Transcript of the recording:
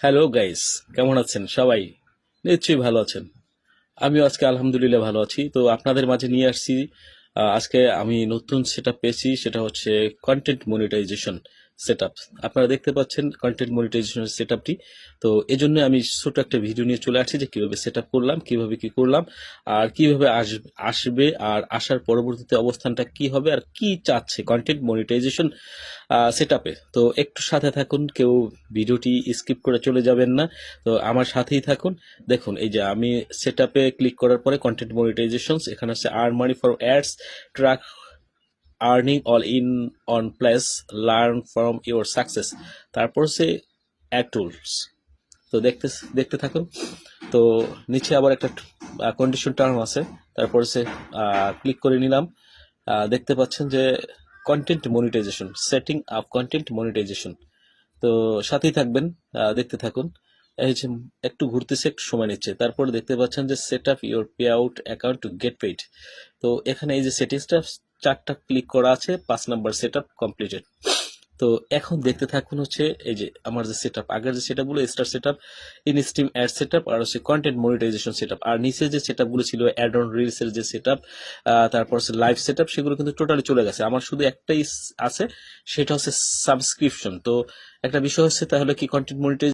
Hello guys, কেমন আছেন সবাই? নিশ্চয়ই ভালো আছেন। আমিও আজকে আলহামদুলিল্লাহ ভালো আছি। তো আপনাদের মাঝে নিয়ে আসছি, আজকে আমি নতুন সেটআপ পেয়েছি, সেটা হচ্ছে কন্টেন্ট মনিটাইজেশন সেটআপ। আপনারা দেখতে পাচ্ছেন কন্টেন্ট মনিটাইজেশন সেটআপটি। তো এজন্য আমি ছোট একটা ভিডিও নিয়ে চলে আসছি যে কিভাবে সেটআপ করলাম, কিভাবে কি করলাম, আর কিভাবে আসবে, আর আসার পরবর্তীতে অবস্থানটা কি হবে, আর কি চাচ্ছে কন্টেন্ট মনিটাইজেশন সেটআপে। তো একটু সাথে থাকুন, কেউ ভিডিওটি স্কিপ করে চলে যাবেন না। তো আমার সাথেই থাকুন। দেখুন, এই যে আমি সেটআপে ক্লিক করার পরে কন্টেন্ট মনিটাইজেশন, এখানে আছে earn money for ads, track earning all in on place, learn from your success. তারপর সে অ্যাড টুলস। তো দেখতে দেখতে থাকুন। তো নিচে আবার একটা কন্ডিশন টার্ম আছে, তারপর সে ক্লিক করে নিলাম। দেখতে পাচ্ছেন যে content monetisation, setting up content monetisation. তো সাথেই থাকবেন, দেখতে থাকুন। এই যে একটু ঘুরতেছে, একটু সময় নিচ্ছে। তারপরে দেখতে পাচ্ছেন যে set up your pay out account to get paid. তো এখানে এই যে সেটিংসটা 4টা ক্লিক করা আছে, 5 নাম্বার সেট আপ কমপ্লিটেড। তো এখন দেখতে থাকুন হচ্ছে এই যে আমার যে সেট আপ, আগের যে সেট আপগুলো, star set up, instream ad set up, আর হচ্ছে কন্টেন্ট মনিটাইজেশন সেট আপ, আর নিচে যে সেট আপগুলো ছিল অ্যাড অন রিলস এর যে সেট আপ, তারপর হচ্ছে লাইভ সেট আপ, সেগুলো কিন্তু টোটালি চলে গেছে। আমার শুধু একটাই আছে, সেটা হচ্ছে সাবস্ক্রিপশন। তো একটা বিষয় হচ্ছে, তাহলে কি কন্টেন্ট মনিটাইজ